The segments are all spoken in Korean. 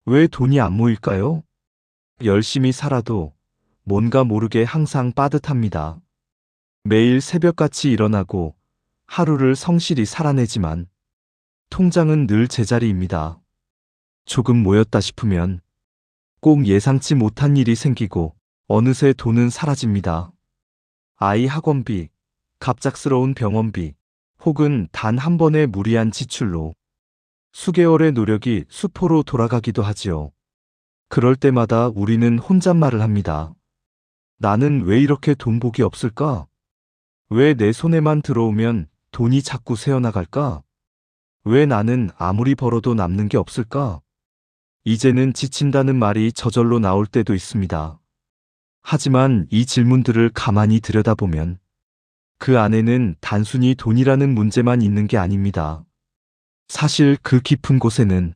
왜 돈이 안 모일까요? 열심히 살아도 뭔가 모르게 항상 빠듯합니다. 매일 새벽같이 일어나고 하루를 성실히 살아내지만 통장은 늘 제자리입니다. 조금 모였다 싶으면 꼭 예상치 못한 일이 생기고 어느새 돈은 사라집니다. 아이 학원비, 갑작스러운 병원비, 혹은 단 한 번의 무리한 지출로 수개월의 노력이 수포로 돌아가기도 하지요. 그럴 때마다 우리는 혼잣말을 합니다. 나는 왜 이렇게 돈복이 없을까? 왜 내 손에만 들어오면 돈이 자꾸 새어나갈까? 왜 나는 아무리 벌어도 남는 게 없을까? 이제는 지친다는 말이 저절로 나올 때도 있습니다. 하지만 이 질문들을 가만히 들여다보면 그 안에는 단순히 돈이라는 문제만 있는 게 아닙니다. 사실 그 깊은 곳에는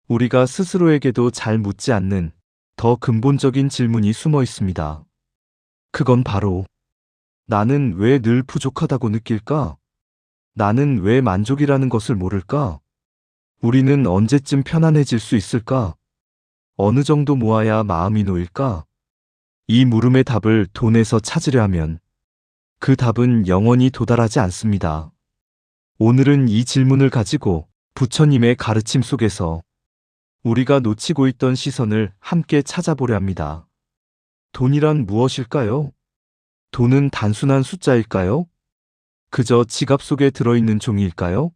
우리가 스스로에게도 잘 묻지 않는 더 근본적인 질문이 숨어 있습니다. 그건 바로 나는 왜 늘 부족하다고 느낄까? 나는 왜 만족이라는 것을 모를까? 우리는 언제쯤 편안해질 수 있을까? 어느 정도 모아야 마음이 놓일까? 이 물음의 답을 돈에서 찾으려 하면 그 답은 영원히 도달하지 않습니다. 오늘은 이 질문을 가지고 부처님의 가르침 속에서 우리가 놓치고 있던 시선을 함께 찾아보려 합니다. 돈이란 무엇일까요? 돈은 단순한 숫자일까요? 그저 지갑 속에 들어있는 종이일까요?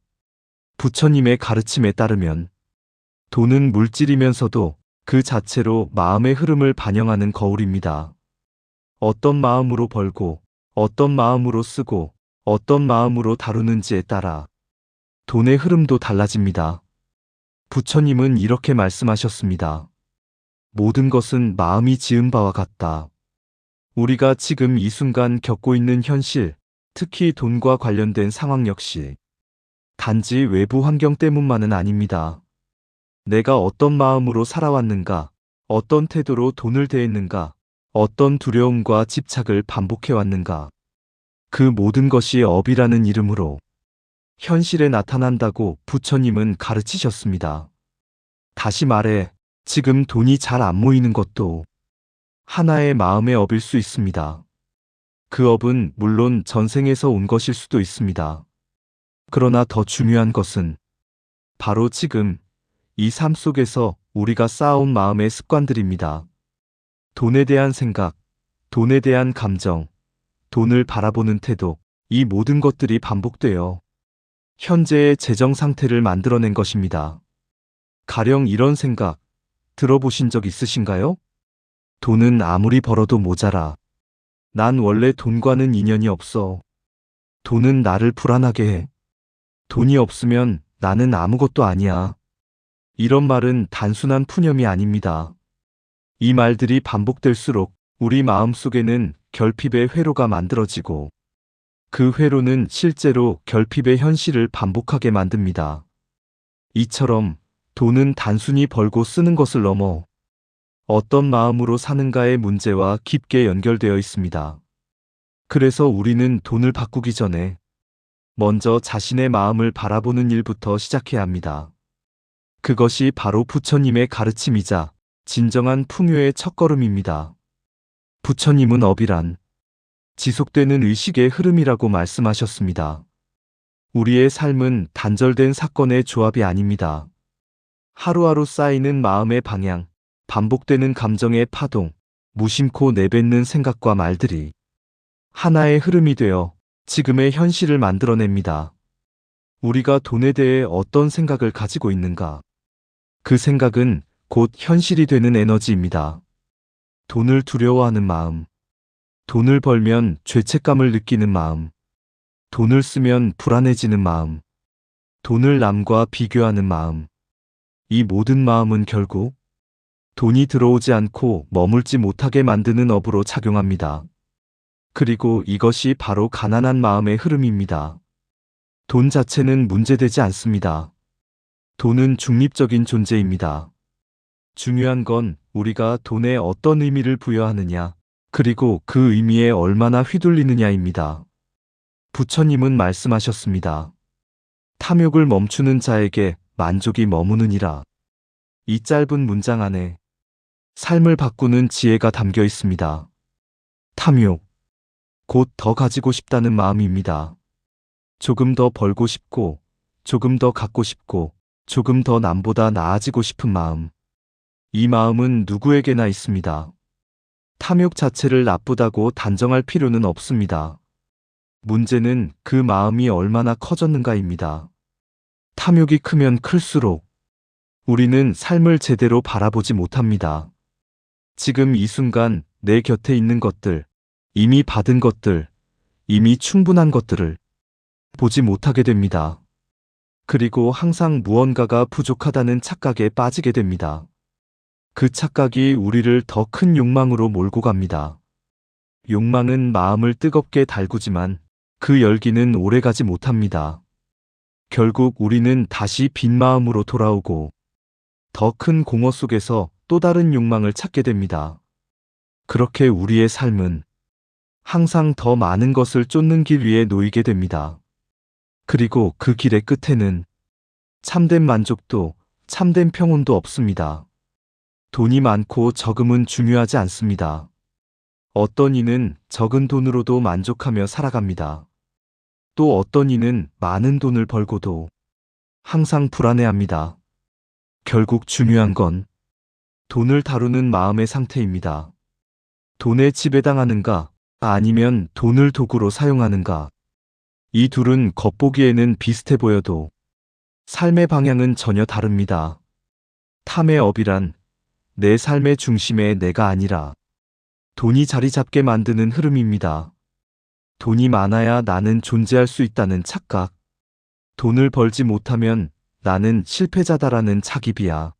부처님의 가르침에 따르면 돈은 물질이면서도 그 자체로 마음의 흐름을 반영하는 거울입니다. 어떤 마음으로 벌고, 어떤 마음으로 쓰고, 어떤 마음으로 다루는지에 따라 돈의 흐름도 달라집니다. 부처님은 이렇게 말씀하셨습니다. 모든 것은 마음이 지은 바와 같다. 우리가 지금 이 순간 겪고 있는 현실, 특히 돈과 관련된 상황 역시 단지 외부 환경 때문만은 아닙니다. 내가 어떤 마음으로 살아왔는가, 어떤 태도로 돈을 대했는가, 어떤 두려움과 집착을 반복해왔는가. 그 모든 것이 업이라는 이름으로 현실에 나타난다고 부처님은 가르치셨습니다. 다시 말해, 지금 돈이 잘 안 모이는 것도 하나의 마음의 업일 수 있습니다. 그 업은 물론 전생에서 온 것일 수도 있습니다. 그러나 더 중요한 것은 바로 지금 이 삶 속에서 우리가 쌓아온 마음의 습관들입니다. 돈에 대한 생각, 돈에 대한 감정, 돈을 바라보는 태도, 이 모든 것들이 반복되어 현재의 재정 상태를 만들어낸 것입니다. 가령 이런 생각 들어보신 적 있으신가요? 돈은 아무리 벌어도 모자라. 난 원래 돈과는 인연이 없어. 돈은 나를 불안하게 해. 돈이 없으면 나는 아무것도 아니야. 이런 말은 단순한 푸념이 아닙니다. 이 말들이 반복될수록 우리 마음속에는 결핍의 회로가 만들어지고 그 회로는 실제로 결핍의 현실을 반복하게 만듭니다. 이처럼 돈은 단순히 벌고 쓰는 것을 넘어 어떤 마음으로 사는가의 문제와 깊게 연결되어 있습니다. 그래서 우리는 돈을 바꾸기 전에 먼저 자신의 마음을 바라보는 일부터 시작해야 합니다. 그것이 바로 부처님의 가르침이자 진정한 풍요의 첫걸음입니다. 부처님은 업이란 지속되는 의식의 흐름이라고 말씀하셨습니다. 우리의 삶은 단절된 사건의 조합이 아닙니다. 하루하루 쌓이는 마음의 방향, 반복되는 감정의 파동, 무심코 내뱉는 생각과 말들이 하나의 흐름이 되어 지금의 현실을 만들어냅니다. 우리가 돈에 대해 어떤 생각을 가지고 있는가? 그 생각은 곧 현실이 되는 에너지입니다. 돈을 두려워하는 마음, 돈을 벌면 죄책감을 느끼는 마음, 돈을 쓰면 불안해지는 마음, 돈을 남과 비교하는 마음. 이 모든 마음은 결국 돈이 들어오지 않고 머물지 못하게 만드는 업으로 작용합니다. 그리고 이것이 바로 가난한 마음의 흐름입니다. 돈 자체는 문제되지 않습니다. 돈은 중립적인 존재입니다. 중요한 건 우리가 돈에 어떤 의미를 부여하느냐, 그리고 그 의미에 얼마나 휘둘리느냐입니다. 부처님은 말씀하셨습니다. 탐욕을 멈추는 자에게 만족이 머무느니라. 이 짧은 문장 안에 삶을 바꾸는 지혜가 담겨 있습니다. 탐욕, 곧 더 가지고 싶다는 마음입니다. 조금 더 벌고 싶고, 조금 더 갖고 싶고, 조금 더 남보다 나아지고 싶은 마음. 이 마음은 누구에게나 있습니다. 탐욕 자체를 나쁘다고 단정할 필요는 없습니다. 문제는 그 마음이 얼마나 커졌는가입니다. 탐욕이 크면 클수록 우리는 삶을 제대로 바라보지 못합니다. 지금 이 순간 내 곁에 있는 것들, 이미 받은 것들, 이미 충분한 것들을 보지 못하게 됩니다. 그리고 항상 무언가가 부족하다는 착각에 빠지게 됩니다. 그 착각이 우리를 더 큰 욕망으로 몰고 갑니다. 욕망은 마음을 뜨겁게 달구지만 그 열기는 오래가지 못합니다. 결국 우리는 다시 빈 마음으로 돌아오고 더 큰 공허 속에서 또 다른 욕망을 찾게 됩니다. 그렇게 우리의 삶은 항상 더 많은 것을 쫓는 길 위에 놓이게 됩니다. 그리고 그 길의 끝에는 참된 만족도, 참된 평온도 없습니다. 돈이 많고 적음은 중요하지 않습니다. 어떤 이는 적은 돈으로도 만족하며 살아갑니다. 또 어떤 이는 많은 돈을 벌고도 항상 불안해합니다. 결국 중요한 건 돈을 다루는 마음의 상태입니다. 돈에 지배당하는가, 아니면 돈을 도구로 사용하는가. 이 둘은 겉보기에는 비슷해 보여도 삶의 방향은 전혀 다릅니다. 탐의 업이란 내 삶의 중심에 내가 아니라 돈이 자리 잡게 만드는 흐름입니다. 돈이 많아야 나는 존재할 수 있다는 착각. 돈을 벌지 못하면 나는 실패자다라는 착입이야.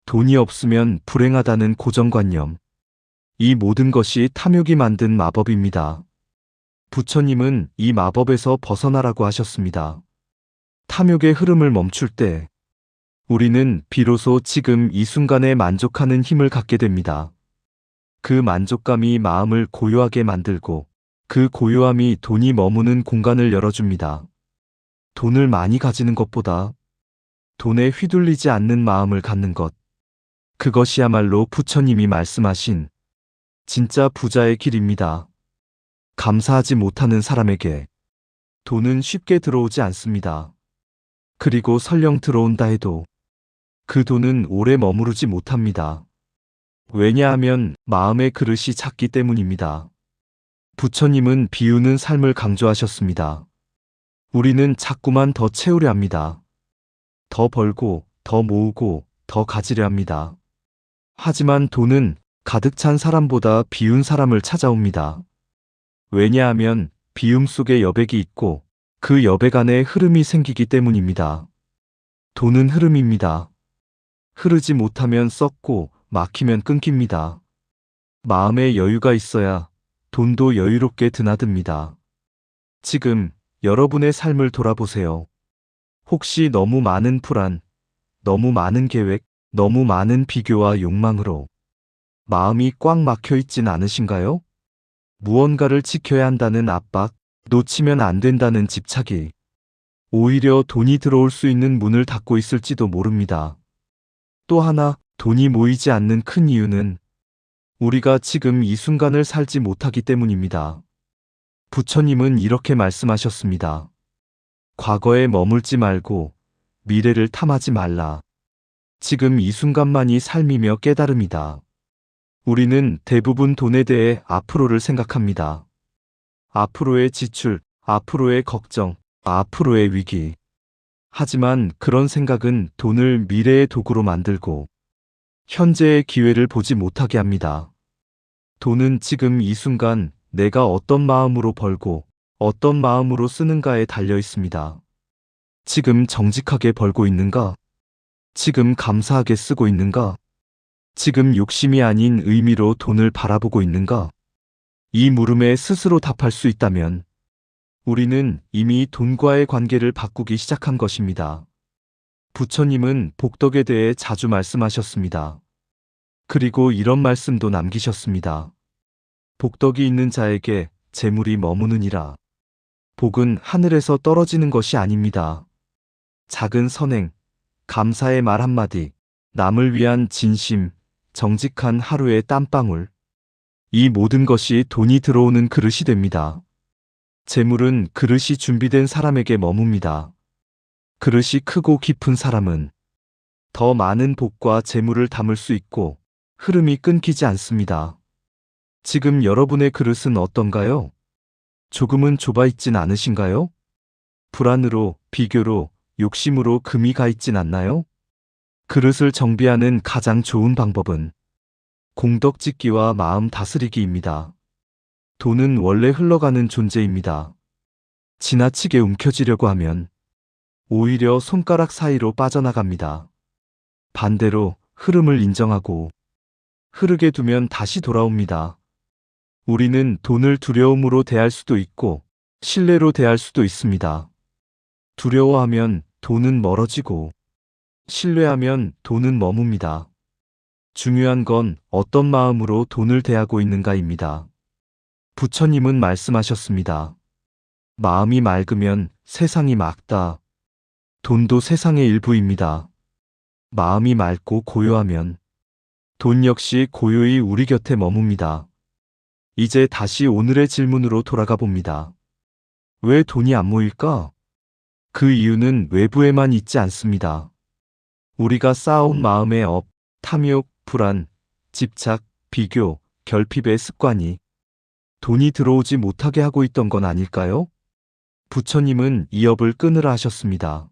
돈이 없으면 불행하다는 고정관념. 이 모든 것이 탐욕이 만든 마법입니다. 부처님은 이 마법에서 벗어나라고 하셨습니다. 탐욕의 흐름을 멈출 때 우리는 비로소 지금 이 순간에 만족하는 힘을 갖게 됩니다. 그 만족감이 마음을 고요하게 만들고 그 고요함이 돈이 머무는 공간을 열어줍니다. 돈을 많이 가지는 것보다 돈에 휘둘리지 않는 마음을 갖는 것. 그것이야말로 부처님이 말씀하신 진짜 부자의 길입니다. 감사하지 못하는 사람에게 돈은 쉽게 들어오지 않습니다. 그리고 설령 들어온다 해도 그 돈은 오래 머무르지 못합니다. 왜냐하면 마음의 그릇이 작기 때문입니다. 부처님은 비우는 삶을 강조하셨습니다. 우리는 자꾸만 더 채우려 합니다. 더 벌고, 더 모으고, 더 가지려 합니다. 하지만 돈은 가득 찬 사람보다 비운 사람을 찾아옵니다. 왜냐하면 비움 속에 여백이 있고 그 여백 안에 흐름이 생기기 때문입니다. 돈은 흐름입니다. 흐르지 못하면 썩고 막히면 끊깁니다. 마음에 여유가 있어야 돈도 여유롭게 드나듭니다. 지금 여러분의 삶을 돌아보세요. 혹시 너무 많은 불안, 너무 많은 계획, 너무 많은 비교와 욕망으로 마음이 꽉 막혀 있진 않으신가요? 무언가를 지켜야 한다는 압박, 놓치면 안 된다는 집착이 오히려 돈이 들어올 수 있는 문을 닫고 있을지도 모릅니다. 또 하나, 돈이 모이지 않는 큰 이유는 우리가 지금 이 순간을 살지 못하기 때문입니다. 부처님은 이렇게 말씀하셨습니다. 과거에 머물지 말고 미래를 탐하지 말라. 지금 이 순간만이 삶이며 깨달음이다. 우리는 대부분 돈에 대해 앞으로를 생각합니다. 앞으로의 지출, 앞으로의 걱정, 앞으로의 위기. 하지만 그런 생각은 돈을 미래의 도구로 만들고 현재의 기회를 보지 못하게 합니다. 돈은 지금 이 순간 내가 어떤 마음으로 벌고 어떤 마음으로 쓰는가에 달려 있습니다. 지금 정직하게 벌고 있는가? 지금 감사하게 쓰고 있는가? 지금 욕심이 아닌 의미로 돈을 바라보고 있는가? 이 물음에 스스로 답할 수 있다면 우리는 이미 돈과의 관계를 바꾸기 시작한 것입니다. 부처님은 복덕에 대해 자주 말씀하셨습니다. 그리고 이런 말씀도 남기셨습니다. 복덕이 있는 자에게 재물이 머무느니라. 복은 하늘에서 떨어지는 것이 아닙니다. 작은 선행, 감사의 말 한마디, 남을 위한 진심, 정직한 하루의 땀방울. 이 모든 것이 돈이 들어오는 그릇이 됩니다. 재물은 그릇이 준비된 사람에게 머뭅니다. 그릇이 크고 깊은 사람은 더 많은 복과 재물을 담을 수 있고 흐름이 끊기지 않습니다. 지금 여러분의 그릇은 어떤가요? 조금은 좁아 있진 않으신가요? 불안으로, 비교로, 욕심으로 금이 가 있진 않나요? 그릇을 정비하는 가장 좋은 방법은 공덕짓기와 마음 다스리기입니다. 돈은 원래 흘러가는 존재입니다. 지나치게 움켜쥐려고 하면 오히려 손가락 사이로 빠져나갑니다. 반대로 흐름을 인정하고 흐르게 두면 다시 돌아옵니다. 우리는 돈을 두려움으로 대할 수도 있고 신뢰로 대할 수도 있습니다. 두려워하면 돈은 멀어지고 신뢰하면 돈은 머뭅니다. 중요한 건 어떤 마음으로 돈을 대하고 있는가입니다. 부처님은 말씀하셨습니다. 마음이 맑으면 세상이 맑다. 돈도 세상의 일부입니다. 마음이 맑고 고요하면 돈 역시 고요히 우리 곁에 머뭅니다. 이제 다시 오늘의 질문으로 돌아가 봅니다. 왜 돈이 안 모일까? 그 이유는 외부에만 있지 않습니다. 우리가 쌓아온 마음의 업, 탐욕, 불안, 집착, 비교, 결핍의 습관이 돈이 들어오지 못하게 하고 있던 건 아닐까요? 부처님은 이 업을 끊으라 하셨습니다.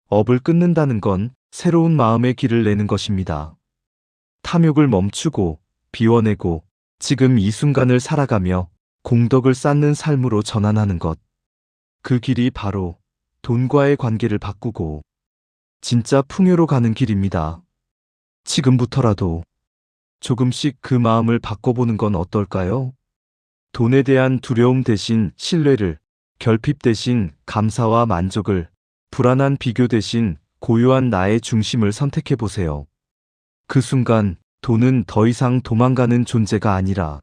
업을 끊는다는 건 새로운 마음의 길을 내는 것입니다. 탐욕을 멈추고 비워내고 지금 이 순간을 살아가며 공덕을 쌓는 삶으로 전환하는 것. 그 길이 바로 돈과의 관계를 바꾸고 진짜 풍요로 가는 길입니다. 지금부터라도 조금씩 그 마음을 바꿔보는 건 어떨까요? 돈에 대한 두려움 대신 신뢰를, 결핍 대신 감사와 만족을, 불안한 비교 대신 고요한 나의 중심을 선택해보세요. 그 순간 돈은 더 이상 도망가는 존재가 아니라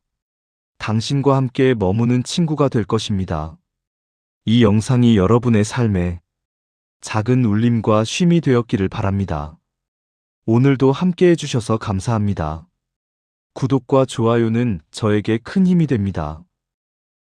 당신과 함께 머무는 친구가 될 것입니다. 이 영상이 여러분의 삶에 작은 울림과 쉼이 되었기를 바랍니다. 오늘도 함께 해주셔서 감사합니다. 구독과 좋아요는 저에게 큰 힘이 됩니다.